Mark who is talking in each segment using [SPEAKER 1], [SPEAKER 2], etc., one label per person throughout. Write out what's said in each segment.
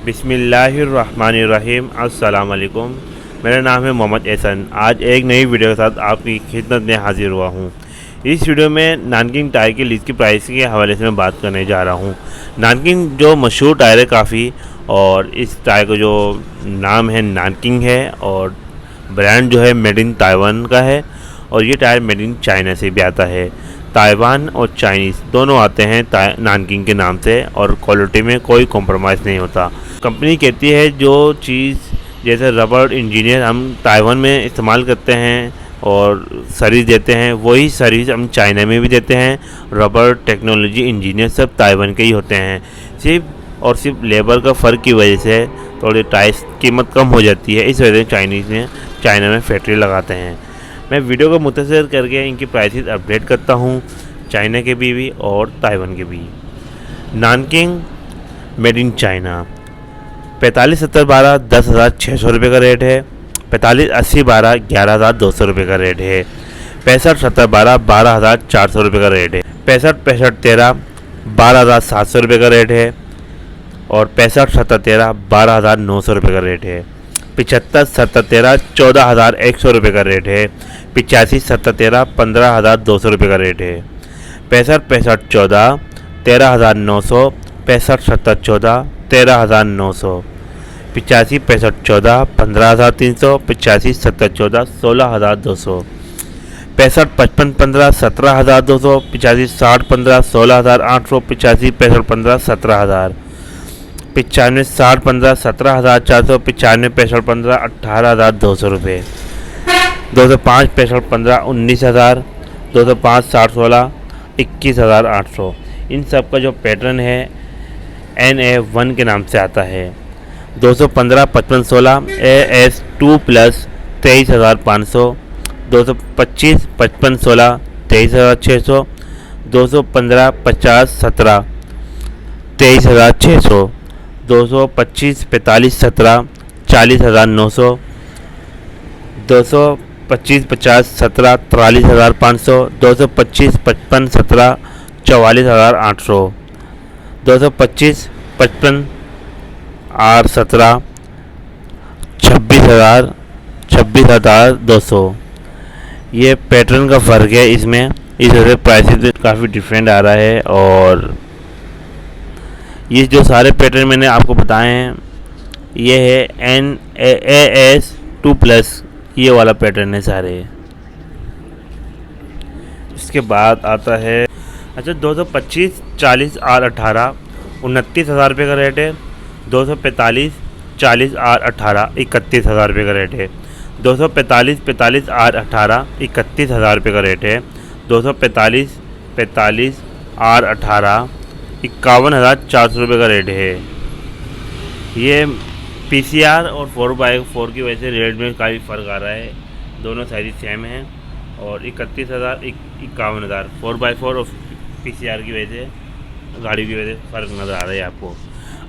[SPEAKER 1] बिस्मिल्लाहिर्रहमानिर्रहीम। अस्सलाम वालेकुम। मेरा नाम है मोहम्मद एहसन। आज एक नई वीडियो के साथ आपकी खिदमत में हाजिर हुआ हूँ। इस वीडियो में नानकिंग टायर की लीज की प्राइस के हवाले से मैं बात करने जा रहा हूँ। नानकिंग जो मशहूर टायर है काफ़ी, और इस टायर का जो नाम है नानकिंग है, और ब्रांड जो है मेड इन ताइवान का है, और ये टायर मेड इन चाइना से भी आता है। ताइवान और चाइनीज़ दोनों आते हैं नानकिंग के नाम से, और क्वालिटी में कोई कॉम्प्रोमाइज़ नहीं होता। कंपनी कहती है जो चीज़ जैसे रबर इंजीनियर हम ताइवान में इस्तेमाल करते हैं और सर्विस देते हैं, वही सर्विस हम चाइना में भी देते हैं। रबर टेक्नोलॉजी इंजीनियर सब ताइवान के ही होते हैं। सिर्फ लेबर का फ़र्क की वजह से थोड़ी टाइस कीमत कम हो जाती है, इस वजह से चाइना में फैक्ट्री लगाते हैं। मैं वीडियो को मुख्तसर करके इनकी प्राइसेस अपडेट करता हूँ, चाइना के भी और ताइवान के भी। नानकिंग मेड इन चाइना 457012 10,600 रुपये का रेट है। 458012 11,200 रुपये का रेट है। 657012 12,400 रुपये का रेट है। 656513 12,700 रुपये का रेट है। और 657013 12,900 रुपये का रेट है। 757013 14,100 रुपये का रेट है। 857013 15,200 रुपये का रेट है। 656514 13,900। 657014 13,900। 856514 15,300। 857014 16,200। 655515 17,200। 856015 16,800। 856515 17,000। 956015 17,400। 956515 18,200 रुपये। 205 6515 19,000। 205 6016 21,800। इन सब का जो पैटर्न है NA1 के नाम से आता है। 215 5516 AS2 प्लस 23,500। 225 5516 23,600। 215 50 17 23,600। 225 45 17 40,900। 225 50 17 43,500। 225 55 17 44,800। 225 55 8 17 26,200। ये पैटर्न का फ़र्क है इसमें, इस वजह से प्राइसेस काफ़ी डिफरेंट आ रहा है। और ये जो सारे पैटर्न मैंने आपको बताए हैं, ये है NAS2 प्लस, ये वाला पैटर्न है सारे। इसके बाद आता है 225 40 R 18 29,000 रुपये का रेट है। 245 40 R 18 31,000 रुपये का रेट है। 245 45 R 18 31,000 रुपये का रेट है। 245 45 R 18 51,400 रुपये का रेट है। ये PCR और 4x4 की वजह से रेट में काफ़ी फ़र्क आ रहा है। दोनों साइज सेम हैं, और 31,000 51,000 4x4 और PCR की वजह से, गाड़ी की वजह से फ़र्क नज़र आ रहा है आपको।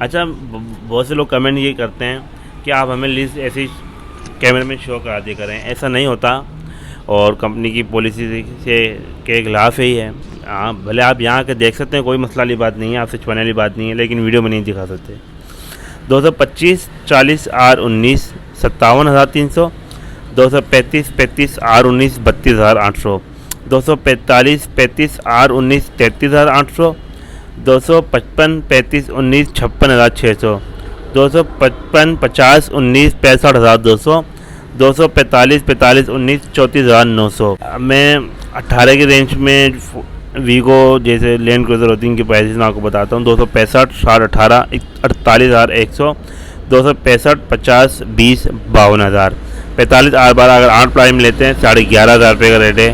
[SPEAKER 1] अच्छा, बहुत से लोग कमेंट ये करते हैं कि आप हमें लिस्ट ऐसी कैमरे में शो करा दिया करें। ऐसा नहीं होता, और कंपनी की पॉलिसी से के खिलाफ ही है। भले आप यहाँ के देख सकते हैं, कोई मसला वाली बात नहीं है, आपसे छुपाने वाली बात नहीं है, लेकिन वीडियो में नहीं दिखा सकते। 225 40 R 19 57,300। 235 35 R 19 32,800। 245 35 R 19 33,800। 255 35 19 56,600। 255 50 19 65,200। 245 45 19 34,900। मैं 18 की रेंज में वीगो जैसे लैंड क्रूज़र होती है, इनकी प्राइसेस मैं आपको बताता हूँ। 265 60 18 48,100। 265 50 20 52,000। 45 R 12 अगर 8 प्राइम लेते हैं 11,500 रुपये का रेट है।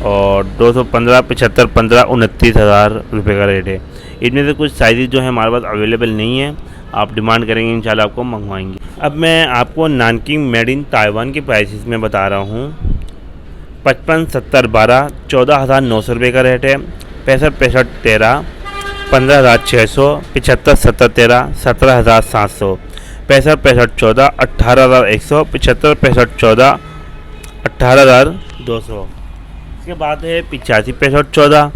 [SPEAKER 1] और 215 75 15 29,000 रुपये का रेट है। इनमें से कुछ साइज़ जो है हमारे पास अवेलेबल नहीं है, आप डिमांड करेंगे इंशाल्लाह आपको मंगवाएंगे। अब मैं आपको नानकिंग मेड इन ताइवान की प्राइसेस में बता रहा हूँ। 55 70 12 14,900 रुपये का रेट है। 65 65 13 15,600। 75 70 13 17,700। 65 65 14 18,100। 75 65 14 18,200। इसके बाद है 85 65 14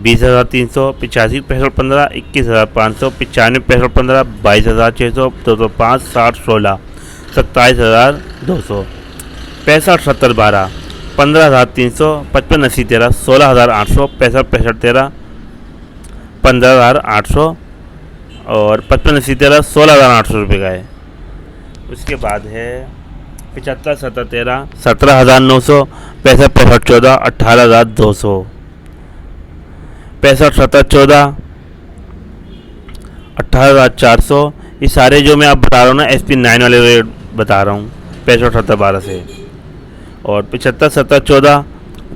[SPEAKER 1] 20,300, 85 65 15, 21,500, 95 65 15, 22,600, 205 60 16, 27,200, 65 70 12, 15,300, 55 80 13, 16,800, 65 65 13, 15,800 और 55 80 13, 16,800 रुपये का है। उसके बाद है 75 70 13, 17,900, 65 65 14, 18,200, 65 70 14, 18,400। ये सारे जो मैं आप बता रहा हूँ ना SP9 वाले रेट बता रहा हूँ 65 70 12 से। और 75 70 14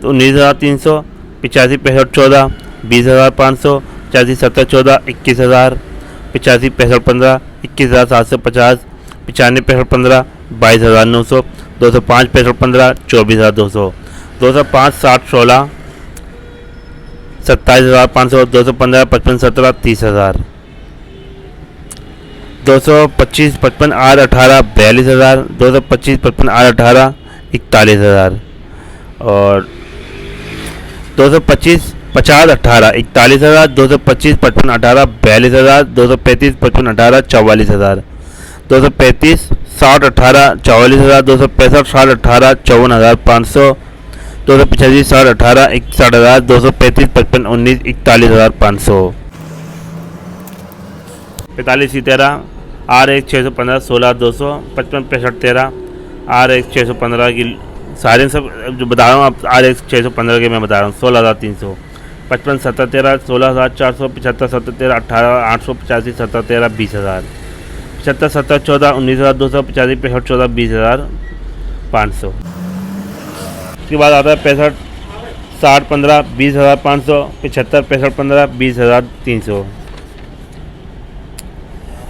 [SPEAKER 1] तो 19,300, 85 65 14, 20,500, 85 70 14, 21,000, 85 65 15, 21,750, 95 65 15, 22,900, 205 65 15, 24,200, 205 60 16, 27,500, 215 55 17, 30,000, 225 55 8 18, 42,000, 225 55 8 18, 41,000 और 225 50 18, 41,000, 225 55 18, 42,000, 235 55 18, 44,000, 235 60 18, 44,000, 265 60 18, 54,500, 285 60 18, 61,000, 235 55 19, 41,500, 45 13, RX 615 16,200, 55 65 13, RX 615 की सारे सब जो बता रहा हूँ आप RX 615 के मैं बता रहा हूँ 16,300, 55 70 13, 16,400, 75 70 13, 18,800, 85 70 13, 20,000, 75 70 14, 19,200, 85 65 14, 20,500। उसके बाद आता है 65 60 15, 20,500, 75 65 15, 20,300।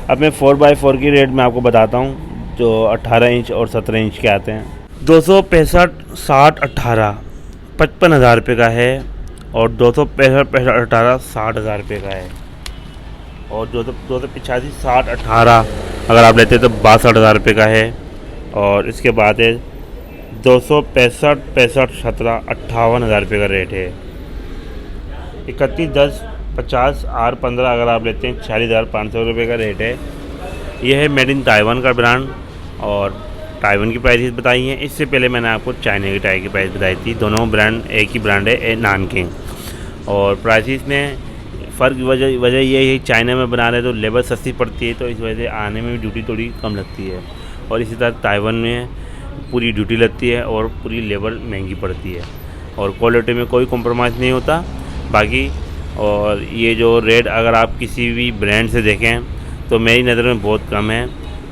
[SPEAKER 1] अब मैं 4x4 की रेट में आपको बताता हूँ जो 18 इंच और 17 इंच के आते हैं। 265 60 18 55,000 रुपये का है और 265 65 18 60,000 रुपये का है और 285 60 18 अगर आप लेते हैं तो 62,000 रुपये का है। और इसके बाद है 265 65 17 58,000 रुपये का रेट है। 31 10 50 R15 अगर आप लेते हैं 46,500 रुपये का रेट है। यह है मेड इन ताइवान का ब्रांड और ताइवान की प्राइसेस बताई हैं। इससे पहले मैंने आपको चाइना की टाई की प्राइस बताई थी। दोनों ब्रांड एक ही ब्रांड है नानकिंग। और प्राइसेस में फ़र्क वजह ये है चाइना में बना रहे तो लेबर सस्ती पड़ती है तो इस वजह से आने में भी ड्यूटी थोड़ी कम लगती है और इसी तरह ताइवान में पूरी ड्यूटी लगती है और पूरी लेबर महंगी पड़ती है और क्वालिटी में कोई कॉम्प्रोमाइज़ नहीं होता बाकी। और ये जो रेट अगर आप किसी भी ब्रांड से देखें तो मेरी नज़र में बहुत कम है।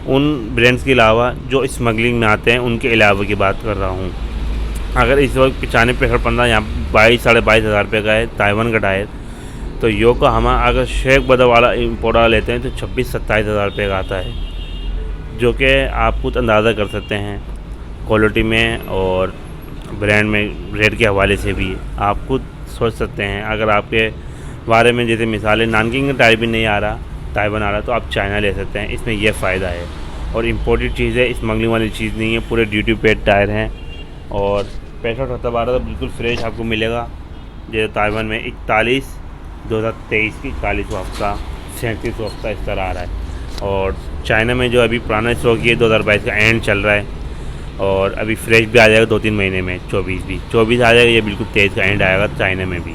[SPEAKER 1] उन ब्रांड्स के अलावा जो स्मगलिंग में आते हैं उनके अलावा की बात कर रहा हूँ। अगर इस वक्त 95 65 15 यहाँ 22 साढ़े 22,000 रुपये का है ताइवान का टायर तो योकोहामा अगर शेख बदा वाला इम्पोर्ट वाला लेते हैं तो 26 27,000 रुपये का आता है जो कि आप खुद अंदाज़ा कर सकते हैं क्वालिटी में और ब्रांड में रेट के हवाले से भी आप खुद सोच सकते हैं। अगर आपके बारे में जैसे मिसाल है नानकिंग का टायर भी नहीं आ रहा ताइवान आ रहा तो आप चाइना ले सकते हैं। इसमें यह फ़ायदा है और इम्पोर्टेड चीज़ है, स्मगलिंग वाली चीज़ नहीं है। पूरे ड्यूटी पेड टायर हैं और 65 70 12 तो बिल्कुल फ्रेश आपको मिलेगा। जैसे ताइवान में 41 2023 की 41 हफ्ता 37 हफ्ता इस तरह आ रहा है और चाइना में जो अभी पुराना स्टॉक ये 2022 का एंड चल रहा है और अभी फ्रेश भी आ जाएगा 2-3 महीने में 24 आ जाएगा। ये बिल्कुल 23 का एंड आएगा चाइना में भी।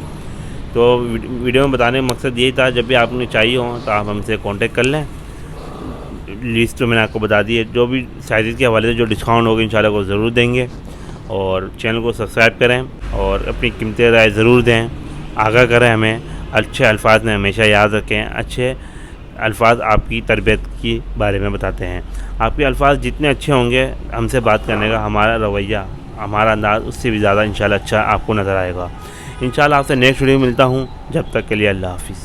[SPEAKER 1] तो वीडियो में बताने का मकसद यही था जब भी आपने चाहिए हो तो आप हमसे कांटेक्ट कर लें। लिस्ट तो मैंने आपको बता दी है। जो भी साइज़ के हवाले से जो डिस्काउंट होगा इंशाल्लाह को ज़रूर देंगे और चैनल को सब्सक्राइब करें और अपनी कीमती राय ज़रूर दें, आगाह करें हमें। अच्छे अल्फाज में हमेशा याद रखें, अच्छे अल्फाज आपकी तरबियत की बारे में बताते हैं। आपके अल्फाज जितने अच्छे होंगे हमसे बात करने का हमारा रवैया हमारा अंदाज़ उससे भी ज़्यादा इंशाल्लाह अच्छा आपको नज़र आएगा। इंशाल्लाह आपसे नेक्स्ट वीडियो में मिलता हूँ। जब तक के लिए अल्लाह हाफ़िज़।